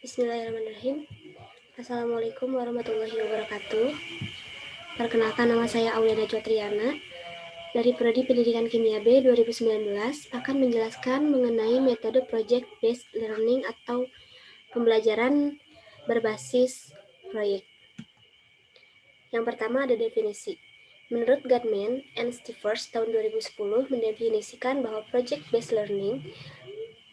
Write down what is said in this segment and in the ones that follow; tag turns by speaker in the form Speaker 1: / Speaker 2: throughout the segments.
Speaker 1: Bismillahirrahmanirrahim. Assalamualaikum warahmatullahi wabarakatuh. Perkenalkan, nama saya Aulia Najwa Triana dari Prodi Pendidikan Kimia B 2019 akan menjelaskan mengenai metode Project Based Learning atau pembelajaran berbasis proyek. Yang pertama ada definisi. Menurut Goodman and Stivers tahun 2010 mendefinisikan bahwa Project Based Learning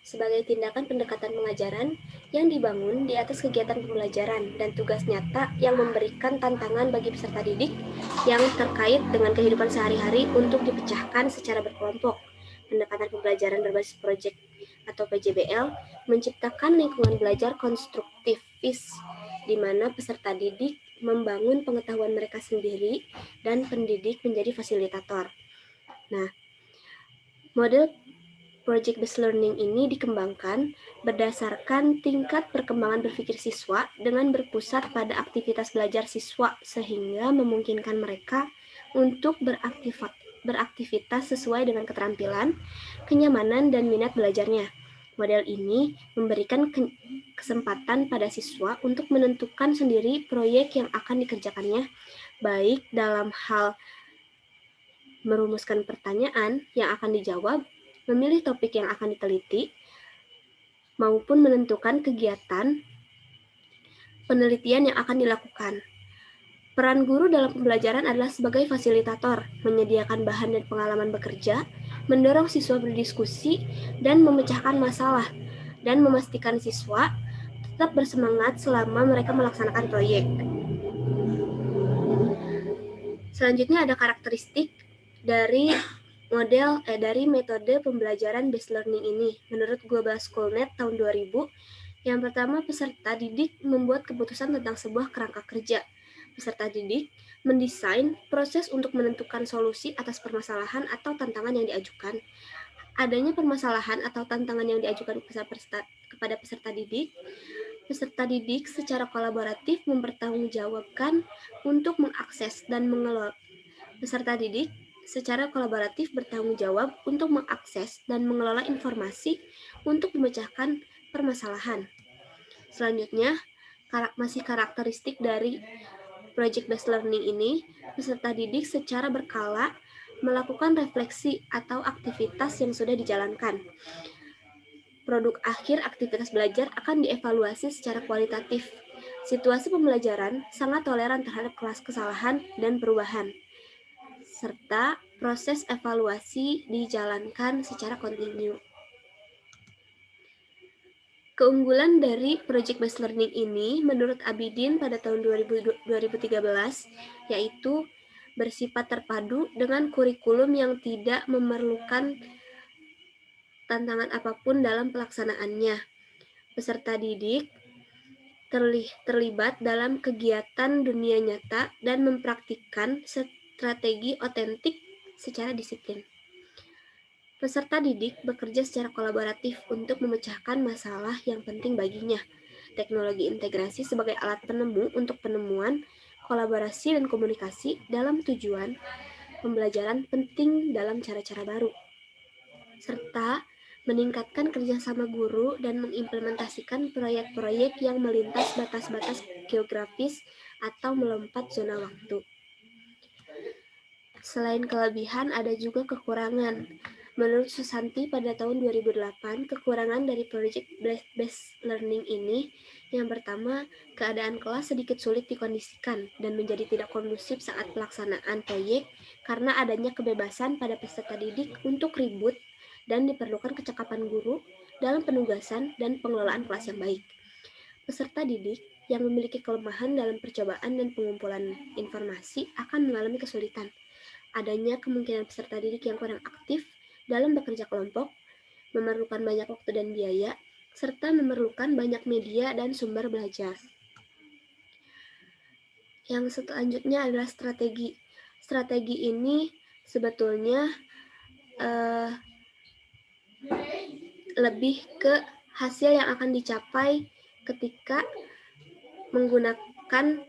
Speaker 1: sebagai tindakan pendekatan pengajaran yang dibangun di atas kegiatan pembelajaran dan tugas nyata yang memberikan tantangan bagi peserta didik yang terkait dengan kehidupan sehari-hari untuk dipecahkan secara berkelompok. Pendekatan pembelajaran berbasis proyek atau PJBL menciptakan lingkungan belajar konstruktivis di mana peserta didik membangun pengetahuan mereka sendiri dan pendidik menjadi fasilitator. Nah, model Project Based Learning ini dikembangkan berdasarkan tingkat perkembangan berpikir siswa dengan berpusat pada aktivitas belajar siswa sehingga memungkinkan mereka untuk beraktivitas sesuai dengan keterampilan, kenyamanan, dan minat belajarnya. Model ini memberikan kesempatan pada siswa untuk menentukan sendiri proyek yang akan dikerjakannya, baik dalam hal merumuskan pertanyaan yang akan dijawab, memilih topik yang akan diteliti, maupun menentukan kegiatan penelitian yang akan dilakukan. Peran guru dalam pembelajaran adalah sebagai fasilitator, menyediakan bahan dan pengalaman bekerja, mendorong siswa berdiskusi dan memecahkan masalah, dan memastikan siswa tetap bersemangat selama mereka melaksanakan proyek. Selanjutnya ada karakteristik dari metode pembelajaran based learning ini. Menurut Global Schoolnet tahun 2000, yang pertama, peserta didik membuat keputusan tentang sebuah kerangka kerja. Peserta didik mendesain proses untuk menentukan solusi atas permasalahan atau tantangan yang diajukan. Adanya permasalahan atau tantangan yang diajukan kepada peserta didik secara kolaboratif mempertanggungjawabkan untuk mengakses dan mengelola. Peserta didik secara kolaboratif bertanggung jawab untuk mengakses dan mengelola informasi untuk memecahkan permasalahan. Selanjutnya, masih karakteristik dari Project Based Learning ini, peserta didik secara berkala melakukan refleksi atau aktivitas yang sudah dijalankan. Produk akhir aktivitas belajar akan dievaluasi secara kualitatif. Situasi pembelajaran sangat toleran terhadap kelas kesalahan dan perubahan, serta proses evaluasi dijalankan secara kontinu. Keunggulan dari Project Based Learning ini menurut Abidin pada tahun 2013 yaitu bersifat terpadu dengan kurikulum yang tidak memerlukan tantangan apapun dalam pelaksanaannya. Peserta didik terlibat dalam kegiatan dunia nyata dan mempraktikkan strategi otentik secara disiplin. Peserta didik bekerja secara kolaboratif untuk memecahkan masalah yang penting baginya. Teknologi integrasi sebagai alat penemu untuk penemuan, kolaborasi, dan komunikasi dalam tujuan pembelajaran penting dalam cara-cara baru. Serta meningkatkan kerjasama guru dan mengimplementasikan proyek-proyek yang melintas batas-batas geografis atau melompat zona waktu. Selain kelebihan, ada juga kekurangan. Menurut Susanti pada tahun 2008, kekurangan dari Project Based Learning ini, yang pertama, keadaan kelas sedikit sulit dikondisikan dan menjadi tidak kondusif saat pelaksanaan proyek karena adanya kebebasan pada peserta didik untuk ribut dan diperlukan kecakapan guru dalam penugasan dan pengelolaan kelas yang baik. Peserta didik yang memiliki kelemahan dalam percobaan dan pengumpulan informasi akan mengalami kesulitan. Adanya kemungkinan peserta didik yang kurang aktif dalam bekerja kelompok, memerlukan banyak waktu dan biaya, serta memerlukan banyak media dan sumber belajar. Yang selanjutnya adalah strategi. Strategi ini sebetulnya lebih ke hasil yang akan dicapai ketika menggunakan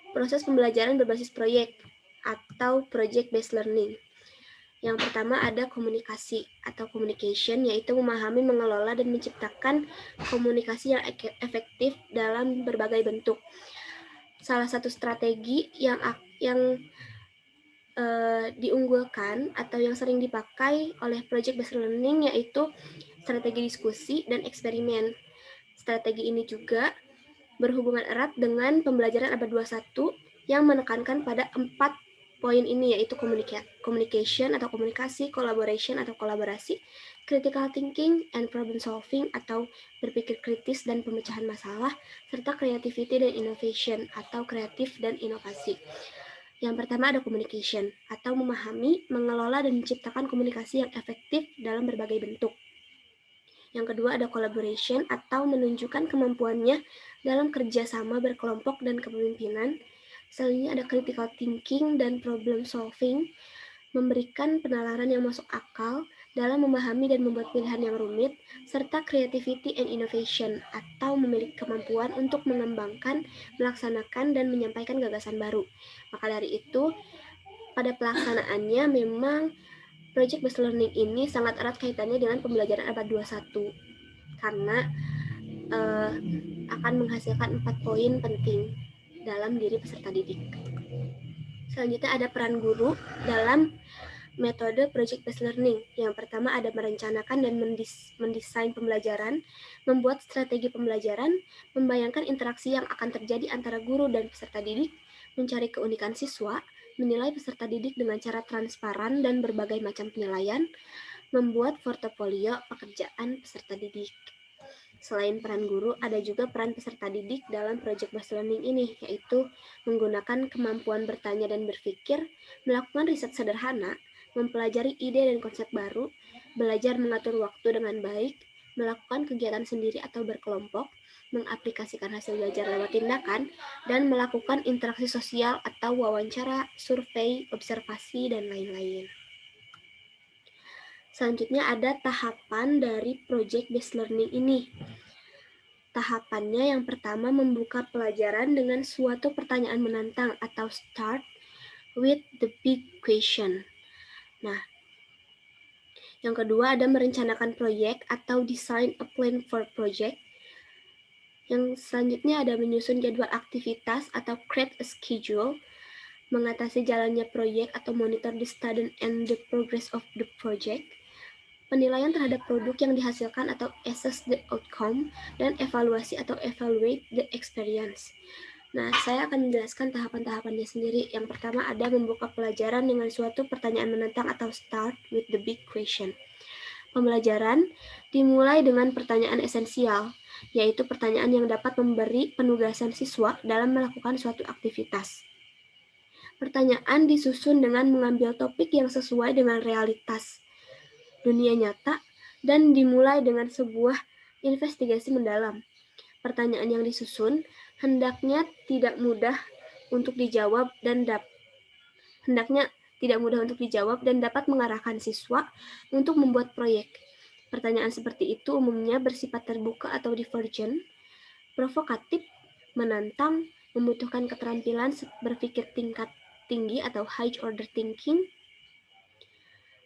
Speaker 1: proses pembelajaran berbasis proyek atau project based learning. Yang pertama ada komunikasi atau communication, yaitu memahami, mengelola, dan menciptakan komunikasi yang efektif dalam berbagai bentuk. Salah satu strategi yang diunggulkan atau yang sering dipakai oleh project based learning yaitu strategi diskusi dan eksperimen. Strategi ini juga berhubungan erat dengan pembelajaran abad 21 yang menekankan pada 4 poin ini, yaitu communication atau komunikasi, collaboration atau kolaborasi, critical thinking and problem solving atau berpikir kritis dan pemecahan masalah, serta creativity dan innovation atau kreatif dan inovasi. Yang pertama ada communication atau memahami, mengelola, dan menciptakan komunikasi yang efektif dalam berbagai bentuk. Yang kedua ada collaboration atau menunjukkan kemampuannya dalam kerjasama berkelompok dan kepemimpinan. Selanjutnya ada critical thinking dan problem solving, memberikan penalaran yang masuk akal dalam memahami dan membuat pilihan yang rumit, serta creativity and innovation atau memiliki kemampuan untuk mengembangkan, melaksanakan, dan menyampaikan gagasan baru. Maka dari itu, pada pelaksanaannya memang project based learning ini sangat erat kaitannya dengan pembelajaran abad 21 karena akan menghasilkan 4 poin penting dalam diri peserta didik. Selanjutnya ada peran guru dalam metode project based learning. Yang pertama ada merencanakan dan mendesain pembelajaran, membuat strategi pembelajaran, membayangkan interaksi yang akan terjadi antara guru dan peserta didik, mencari keunikan siswa, menilai peserta didik dengan cara transparan dan berbagai macam penilaian, membuat portofolio pekerjaan peserta didik. Selain peran guru, ada juga peran peserta didik dalam project based learning ini, yaitu menggunakan kemampuan bertanya dan berpikir, melakukan riset sederhana, mempelajari ide dan konsep baru, belajar mengatur waktu dengan baik, melakukan kegiatan sendiri atau berkelompok, mengaplikasikan hasil belajar lewat tindakan, dan melakukan interaksi sosial atau wawancara, survei, observasi, dan lain-lain. Selanjutnya ada tahapan dari project based learning ini. Tahapannya yang pertama membuka pelajaran dengan suatu pertanyaan menantang atau start with the big question. Nah, yang kedua ada merencanakan proyek atau design a plan for project. Yang selanjutnya ada menyusun jadwal aktivitas atau create a schedule, mengatasi jalannya proyek atau monitor the status and the progress of the project, penilaian terhadap produk yang dihasilkan atau assess the outcome, dan evaluasi atau evaluate the experience. Nah, saya akan menjelaskan tahapan-tahapannya sendiri. Yang pertama ada membuka pelajaran dengan suatu pertanyaan menantang atau start with the big question. Pembelajaran dimulai dengan pertanyaan esensial, yaitu pertanyaan yang dapat memberi penugasan siswa dalam melakukan suatu aktivitas. Pertanyaan disusun dengan mengambil topik yang sesuai dengan realitas dunia nyata dan dimulai dengan sebuah investigasi mendalam. Pertanyaan yang disusun hendaknya tidak mudah untuk dijawab dan dapat mengarahkan siswa untuk membuat proyek. Pertanyaan seperti itu umumnya bersifat terbuka atau divergent, provokatif, menantang, membutuhkan keterampilan berpikir tingkat tinggi atau high order thinking,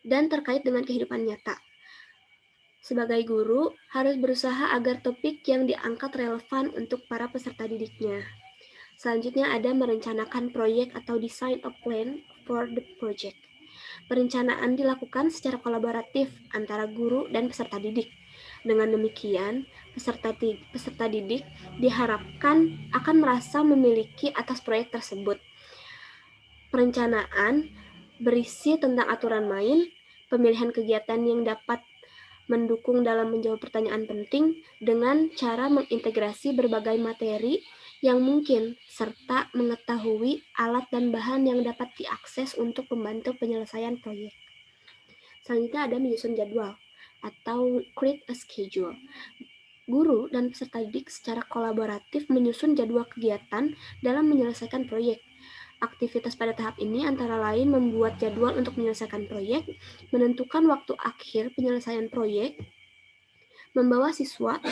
Speaker 1: dan terkait dengan kehidupan nyata. Sebagai guru, harus berusaha agar topik yang diangkat relevan untuk para peserta didiknya. Selanjutnya ada merencanakan proyek atau design a plan for the project. Perencanaan dilakukan secara kolaboratif antara guru dan peserta didik. Dengan demikian, peserta didik diharapkan akan merasa memiliki atas proyek tersebut. Perencanaan berisi tentang aturan main, pemilihan kegiatan yang dapat mendukung dalam menjawab pertanyaan penting dengan cara mengintegrasi berbagai materi yang mungkin, serta mengetahui alat dan bahan yang dapat diakses untuk membantu penyelesaian proyek. Selanjutnya ada menyusun jadwal atau create a schedule. Guru dan peserta didik secara kolaboratif menyusun jadwal kegiatan dalam menyelesaikan proyek. Aktivitas pada tahap ini antara lain membuat jadwal untuk menyelesaikan proyek, menentukan waktu akhir penyelesaian proyek, membawa siswa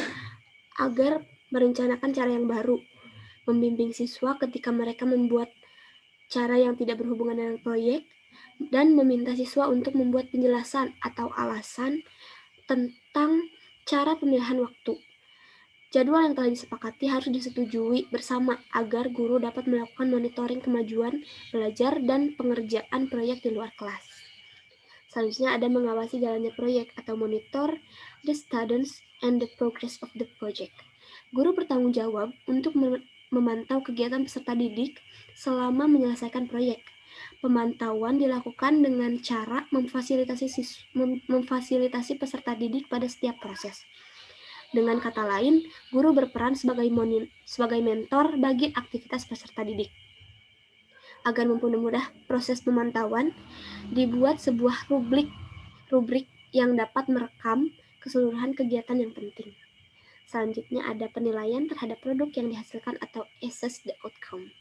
Speaker 1: agar merencanakan cara yang baru, membimbing siswa ketika mereka membuat cara yang tidak berhubungan dengan proyek, dan meminta siswa untuk membuat penjelasan atau alasan tentang cara pemilihan waktu. Jadwal yang telah disepakati harus disetujui bersama agar guru dapat melakukan monitoring kemajuan belajar dan pengerjaan proyek di luar kelas. Selanjutnya ada mengawasi jalannya proyek atau monitor the status and the progress of the project. Guru bertanggung jawab untuk memantau kegiatan peserta didik selama menyelesaikan proyek. Pemantauan dilakukan dengan cara memfasilitasi peserta didik pada setiap proses. Dengan kata lain, guru berperan sebagai mentor bagi aktivitas peserta didik. Agar mempermudah proses pemantauan, dibuat sebuah rubrik yang dapat merekam keseluruhan kegiatan yang penting. Selanjutnya ada penilaian terhadap produk yang dihasilkan atau assess the outcome.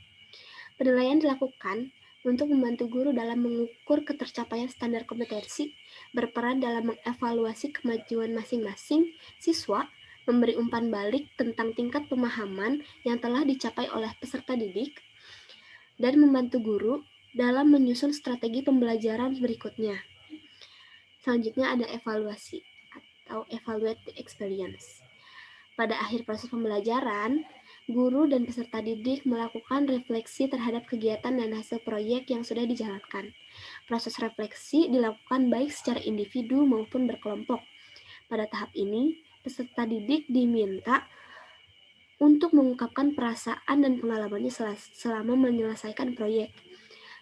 Speaker 1: Penilaian dilakukan untuk membantu guru dalam mengukur ketercapaian standar kompetensi, berperan dalam mengevaluasi kemajuan masing-masing siswa, memberi umpan balik tentang tingkat pemahaman yang telah dicapai oleh peserta didik, dan membantu guru dalam menyusun strategi pembelajaran berikutnya. Selanjutnya ada evaluasi atau evaluate the experience. Pada akhir proses pembelajaran, guru dan peserta didik melakukan refleksi terhadap kegiatan dan hasil proyek yang sudah dijalankan. Proses refleksi dilakukan baik secara individu maupun berkelompok. Pada tahap ini, peserta didik diminta untuk mengungkapkan perasaan dan pengalamannya selama menyelesaikan proyek.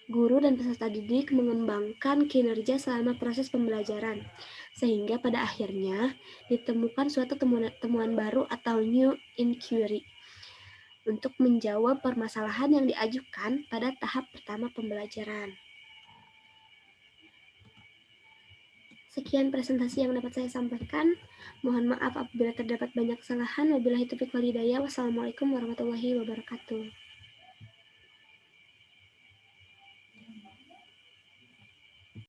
Speaker 1: Guru dan peserta didik mengembangkan kinerja selama proses pembelajaran, sehingga pada akhirnya ditemukan suatu temuan baru atau new inquiry untuk menjawab permasalahan yang diajukan pada tahap pertama pembelajaran. Sekian presentasi yang dapat saya sampaikan. Mohon maaf apabila terdapat banyak kesalahan. Wabillahi taufiq wal hidayah. Wassalamualaikum warahmatullahi wabarakatuh.